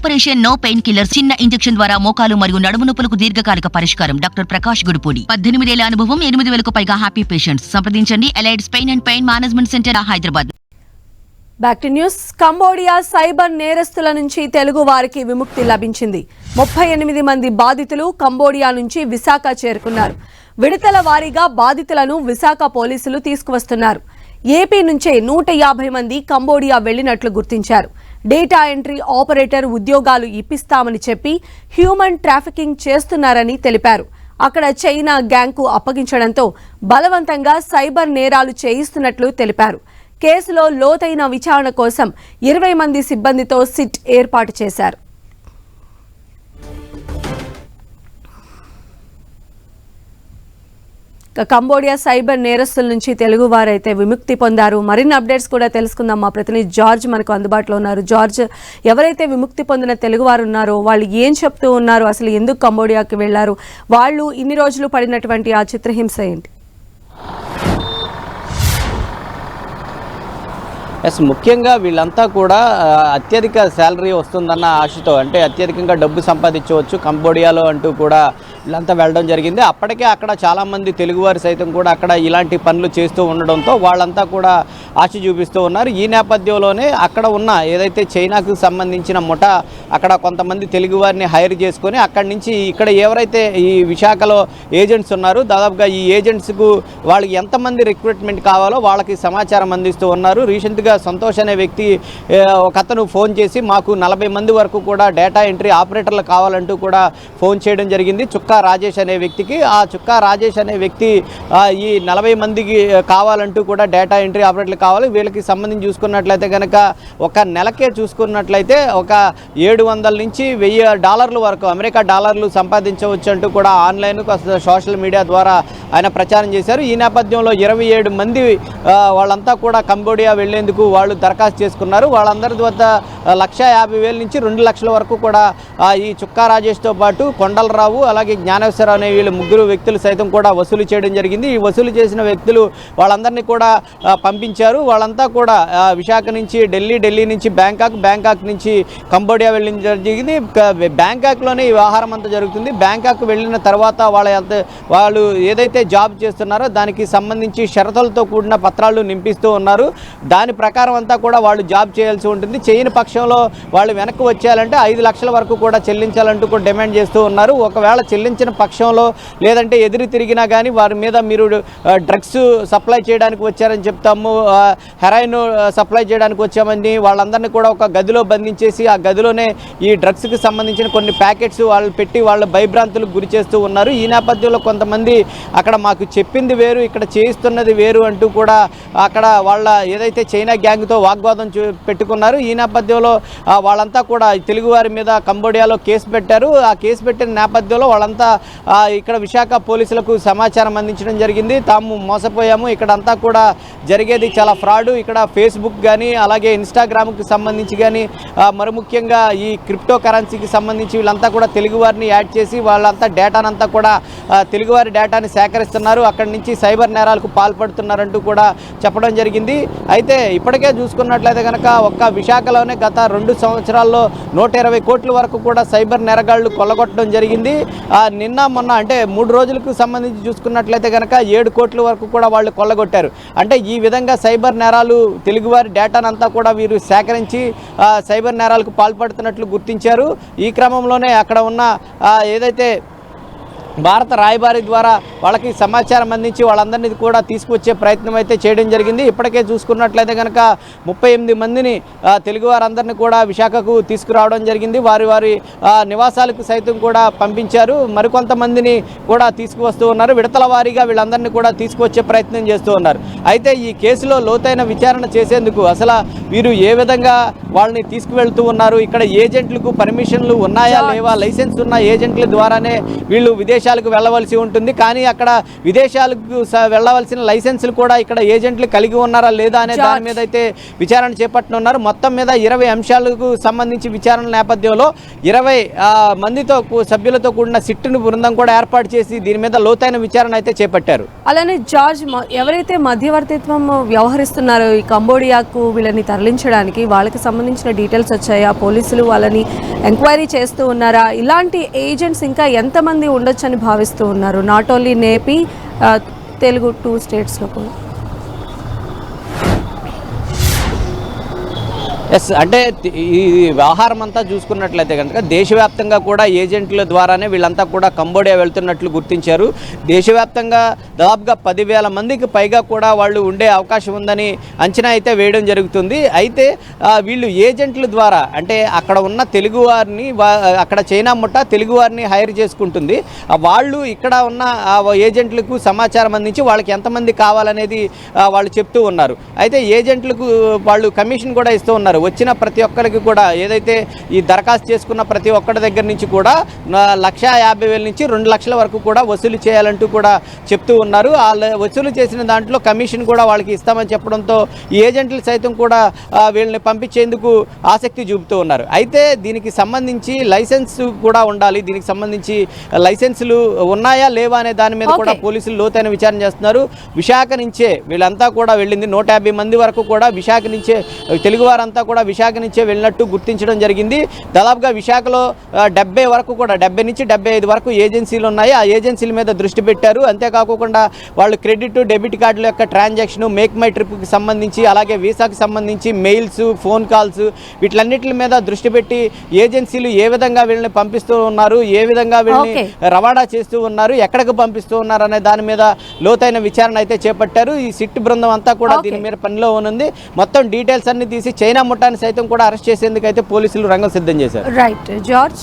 Operation no pain killer, చిన్న injection ద్వారా మోకాలు మరియు నడుము నొప్పులకు దీర్ఘకాలిక పరిష్కారం. డాక్టర్ ప్రకాష్ గుడిపూడి. 18 ఏళ్ల అనుభవం, 8,000కు పైగా హ్యాపీ పేషెంట్స్. సంప్రదించండి Allied's pain and pain management centre, Hyderabad. Back to news. Cambodia cyber నేరస్తుల నుంచి తెలుగు వారికి విముక్తి లభించింది. 38 మంది బాధితులు కంబోడియా నుంచి విశాఖ చేరుకున్నారు. విడతల వారీగా బాధితులను విశాఖ పోలీసులు తీసుకువస్తున్నారు. ఏపీ నుంచే 150 మంది కంబోడియా వెళ్లినట్లు గుర్తించారు. డేటా ఎంట్రీ ఆపరేటర్ ఉద్యోగాలు ఇప్పిస్తామని చెప్పి హ్యూమన్ ట్రాఫికింగ్ చేస్తున్నారని తెలిపారు. అక్కడ చైనా గ్యాంగ్కు అప్పగించడంతో బలవంతంగా సైబర్ నేరాలు చేయిస్తున్నట్లు తెలిపారు. కేసులో లోతైన విచారణ కోసం 20 మంది సిబ్బందితో సిట్ ఏర్పాటు చేశారు. కంబోడియా సైబర్ నేరస్తుల నుంచి తెలుగు వారైతే విముక్తి పొందారు. మరిన్ని అప్డేట్స్ కూడా తెలుసుకుందాం. మా ప్రతినిధి జార్జ్ మనకు అందుబాటులో ఉన్నారు. జార్జ్, ఎవరైతే విముక్తి పొందిన తెలుగు వారు ఉన్నారో వాళ్ళు ఏం చెప్తూ ఉన్నారు, అసలు ఎందుకు కంబోడియాకి వెళ్లారు, వాళ్ళు ఇన్ని రోజులు పడినటువంటి ఆ చిత్రహింస ఏంటి? ముఖ్యంగా వీళ్ళంతా కూడా అత్యధిక శాలరీ వస్తుందన్న ఆశతో, అంటే అత్యధికంగా డబ్బు సంపాదించవచ్చు కంబోడియాలో అంటూ కూడా వీళ్ళంతా వెళ్ళడం జరిగింది. అప్పటికే అక్కడ చాలామంది తెలుగువారు సైతం కూడా అక్కడ ఇలాంటి పనులు చేస్తూ ఉండడంతో వాళ్ళంతా కూడా ఆశ చూపిస్తూ ఉన్నారు. ఈ నేపథ్యంలోనే అక్కడ ఉన్న ఏదైతే చైనాకు సంబంధించిన ముఠా అక్కడ కొంతమంది తెలుగువారిని హైర్ చేసుకొని అక్కడి నుంచి ఇక్కడ ఎవరైతే ఈ విశాఖలో ఏజెంట్స్ ఉన్నారో దాదాపుగా ఈ ఏజెంట్స్కు వాళ్ళకి ఎంతమంది రిక్రూట్మెంట్ కావాలో వాళ్ళకి సమాచారం అందిస్తూ ఉన్నారు. రీసెంట్గా సంతోష్ అనే వ్యక్తి ఒక అతను ఫోన్ చేసి మాకు 40 మంది వరకు కూడా డేటా ఎంట్రీ ఆపరేటర్లు కావాలంటూ కూడా ఫోన్ చేయడం జరిగింది చుక్కా రాజేష్ అనే వ్యక్తికి. ఆ చుక్కా రాజేష్ అనే వ్యక్తి ఈ 40 మందికి కావాలంటూ కూడా డేటా ఎంట్రీ ఆపరేటర్లు కావాలి. వీళ్ళకి సంబంధించి చూసుకున్నట్లయితే కనుక ఒక నెలకే చూసుకున్నట్లయితే ఒక $700 నుంచి $1000 వరకు అమెరికా డాలర్లు సంపాదించవచ్చు అంటూ కూడా ఆన్లైన్ సోషల్ మీడియా ద్వారా ఆయన ప్రచారం చేశారు. ఈ నేపథ్యంలో 27 మంది వాళ్ళంతా కూడా కంబోడియా వెళ్లేందుకు వాళ్ళు దరఖాస్తు చేసుకున్నారు. వాళ్ళందరి వద్ద 1,50,000 నుంచి 2 లక్షల వరకు కూడా ఈ చుక్కా రాజేష్తో పాటు కొండలరావు అలాగే జ్ఞానేశ్వరరావు అనే వీళ్ళు ముగ్గురు వ్యక్తులు సైతం కూడా వసూలు చేయడం జరిగింది. ఈ వసూలు చేసిన వ్యక్తులు వాళ్ళందరినీ కూడా పంపించారు. వాళ్ళంతా కూడా విశాఖ నుంచి ఢిల్లీ నుంచి బ్యాంకాక్ నుంచి కంబోడియా వెళ్ళిన జరిగింది. బ్యాంకాక్లోనే ఈ వ్యవహారం అంతా జరుగుతుంది. బ్యాంకాక్ వెళ్ళిన తర్వాత వాళ్ళు ఏదైతే జాబ్ చేస్తున్నారో దానికి సంబంధించి షరతులతో కూడిన పత్రాలు నింపిస్తూ ఉన్నారు. దాని ప్రకారం అంతా కూడా వాళ్ళు జాబ్ చేయాల్సి ఉంటుంది. చేయని పక్షంలో వాళ్ళు వెనక్కి వచ్చేయాలంటే 5 లక్షల వరకు కూడా చెల్లించాలంటూ కూడా డిమాండ్ చేస్తూ ఉన్నారు. ఒకవేళ చెల్లించిన పక్షంలో లేదంటే ఎదురు తిరిగినా కానీ వారి మీద మీరు డ్రగ్స్ సప్లై చేయడానికి వచ్చారని చెప్తాము, హెరాయిన్ సప్లై చేయడానికి వచ్చామని వాళ్ళందరినీ కూడా ఒక గదిలో బంధించేసి ఆ గదిలోనే ఈ డ్రగ్స్కి సంబంధించిన కొన్ని ప్యాకెట్స్ వాళ్ళు పెట్టి వాళ్ళ భయభ్రాంతులకు గురి చేస్తూ ఉన్నారు. ఈ నేపథ్యంలో కొంతమంది అక్కడ మాకు చెప్పింది వేరు ఇక్కడ చేయిస్తున్నది వేరు అంటూ కూడా అక్కడ వాళ్ళ ఏదైతే చైనా గ్యాంగ్తో వాగ్వాదం పెట్టుకున్నారు. ఈ నేపథ్యంలో వాళ్ళంతా కూడా తెలుగువారి మీద కంబోడియాలో కేసు పెట్టారు. ఆ కేసు పెట్టిన నేపథ్యంలో వాళ్ళంతా ఇక్కడ విశాఖ పోలీసులకు సమాచారం అందించడం జరిగింది. తాము మోసపోయాము, ఇక్కడంతా కూడా జరిగేది చాలా ఫ్రాడు, ఇక్కడ ఫేస్బుక్ కానీ అలాగే ఇన్స్టాగ్రామ్కి సంబంధించి కానీ మరి ముఖ్యంగా ఈ క్రిప్టో కరెన్సీకి సంబంధించి వీళ్ళంతా కూడా తెలుగువారిని యాడ్ చేసి వాళ్ళంతా డేటానంతా కూడా తెలుగువారి డేటాని సేకరిస్తున్నారు, అక్కడి నుంచి సైబర్ నేరాలకు పాల్పడుతున్నారంటూ కూడా చెప్పడం జరిగింది. అయితే ఇప్పటికే చూసుకున్నట్లయితే కనుక ఒక్క విశాఖలోనే గత 2 సంవత్సరాల్లో 120 కోట్ల వరకు కూడా సైబర్ నేరగాళ్లు కొల్లగొట్టడం జరిగింది. నిన్న మొన్న అంటే 3 రోజులకు సంబంధించి చూసుకున్నట్లయితే కనుక 7 కోట్ల వరకు కూడా వాళ్ళు కొల్లగొట్టారు. అంటే ఈ విధంగా సైబర్ నేరాలు తెలుగువారి డేటానంతా కూడా వీరు సేకరించి సైబర్ నేరాలకు పాల్పడుతున్నట్లు గుర్తించారు. ఈ క్రమంలోనే అక్కడ ఉన్న ఏదైతే భారత రాయబారి ద్వారా వాళ్ళకి సమాచారం అందించి వాళ్ళందరినీ కూడా తీసుకువచ్చే ప్రయత్నం అయితే చేయడం జరిగింది. ఇప్పటికే చూసుకున్నట్లయితే కనుక 38 మందిని తెలుగువారందరినీ కూడా విశాఖకు తీసుకురావడం జరిగింది. వారి నివాసాలకు సైతం కూడా పంపించారు. మరికొంతమందిని కూడా తీసుకువస్తూ ఉన్నారు. విడతల వారీగా వీళ్ళందరినీ కూడా తీసుకువచ్చే ప్రయత్నం చేస్తూ ఉన్నారు. అయితే ఈ కేసులో లోతైన విచారణ చేసేందుకు అసలు వీరు ఏ విధంగా వాళ్ళని తీసుకువెళ్తూ ఉన్నారు, ఇక్కడ ఏజెంట్లకు పర్మిషన్లు ఉన్నాయా లేవా, లైసెన్స్ ఉన్న ఏజెంట్ల ద్వారానే వీళ్ళు విదేశీ విదేశాలకు వెళ్ళవలసి ఉంటుంది. కానీ అక్కడ విదేశాలకు వెళ్ళవలసిన లైసెన్సులు కూడా ఇక్కడ ఏజెంట్లు కలిగి ఉన్నారా లేదా అనే దాని మీద అయితే విచారణ చేపట్టనున్నారు. మొత్తం మీద 20 అంశాలకు సంబంధించి విచారణ నేపథ్యంలో 20 మందితో సభ్యులతో కూడిన సిట్టును బృందం కూడా ఏర్పాటు చేసి దీని మీద లోతైన విచారణ అయితే చేపట్టారు. అలానే జార్జ్, ఎవరైతే మధ్యవర్తిత్వం వ్యవహరిస్తున్నారో ఈ కంబోడియాకు వీళ్ళని తరలించడానికి, వాళ్ళకి సంబంధించిన డీటెయిల్స్ వచ్చాయా? పోలీసులు వాళ్ళని ఎంక్వైరీ చేస్తూ ఉన్నారా? ఇలాంటి ఏజెంట్స్ ఇంకా ఎంతమంది ఉండొచ్చని భావిస్తూ ఉన్నారు? నాట్ ఓన్లీ నేపీ, తెలుగు 2 స్టేట్స్లో కూడా. ఎస్, అంటే ఈ వ్యవహారం అంతా చూసుకున్నట్లయితే కనుక దేశవ్యాప్తంగా కూడా ఏజెంట్ల ద్వారానే వీళ్ళంతా కూడా కంబోడియా వెళ్తున్నట్లు గుర్తించారు. దేశవ్యాప్తంగా దాదాపుగా 10,000 మందికి పైగా కూడా వాళ్ళు ఉండే అవకాశం ఉందని అంచనా అయితే వేయడం జరుగుతుంది. అయితే వీళ్ళు ఏజెంట్ల ద్వారా, అంటే అక్కడ ఉన్న తెలుగువారిని, అక్కడ చైనా ముఠ తెలుగువారిని హైర్ చేసుకుంటుంది. వాళ్ళు ఇక్కడ ఉన్న ఏజెంట్లకు సమాచారం అందించి వాళ్ళకి ఎంతమంది కావాలనేది వాళ్ళు చెప్తూ ఉన్నారు. అయితే ఏజెంట్లకు వాళ్ళు కమిషన్ కూడా ఇస్తూ ఉన్నారు. వచ్చిన ప్రతి ఒక్కరికి కూడా, ఏదైతే ఈ దరఖాస్తు చేసుకున్న ప్రతి ఒక్కరి దగ్గర నుంచి కూడా 1,50,000 నుంచి 2 లక్షల వరకు కూడా వసూలు చేయాలంటూ కూడా చెప్తూ ఉన్నారు. ఆ వసూలు చేసిన దాంట్లో కమిషన్ కూడా వాళ్ళకి ఇస్తామని చెప్పడంతో ఈ ఏజెంట్లు సైతం కూడా వీళ్ళని పంపించేందుకు ఆసక్తి చూపుతూ ఉన్నారు. అయితే దీనికి సంబంధించి లైసెన్స్ కూడా ఉండాలి. దీనికి సంబంధించి లైసెన్సులు ఉన్నాయా లేవా అనే దాని మీద కూడా పోలీసులు లోతైన విచారణ చేస్తున్నారు. విశాఖ నుంచే వీళ్ళంతా కూడా వెళ్ళింది. 150 మంది వరకు కూడా విశాఖ నుంచే, తెలుగు వారంతా కూడా విశాఖ నుంచే వెళ్ళినట్టు గుర్తించడం జరిగింది. దాదాపుగా విశాఖలో 70 వరకు కూడా, 70 నుంచి 75 వరకు ఏజెన్సీలు ఉన్నాయి. ఆ ఏజెన్సీల మీద దృష్టి పెట్టారు. అంతేకాకుండా వాళ్ళు క్రెడిట్, డెబిట్ కార్డుల యొక్క ట్రాన్సాక్షన్, మేక్ మై ట్రిప్కి సంబంధించి, అలాగే వీసాకి సంబంధించి మెయిల్స్, ఫోన్ కాల్స్, వీటిలన్నిటి మీద దృష్టి పెట్టి ఏజెన్సీలు ఏ విధంగా వీళ్ళని పంపిస్తూ ఉన్నారు, ఏ విధంగా వీళ్ళని రవాణా చేస్తూ ఉన్నారు, ఎక్కడికి పంపిస్తూ ఉన్నారు అనే దాని మీద లోతైన విచారణ అయితే చేపట్టారు. ఈ సిట్ బృందం అంతా కూడా దీని మీద పనిలో ఉంది. మొత్తం డీటెయిల్స్ అన్ని తీసి చైనా ముఠాన్ని సైతం కూడా అరెస్ట్ చేసేందుకు అయితే పోలీసులు రంగం సిద్ధం చేశారు. Right George.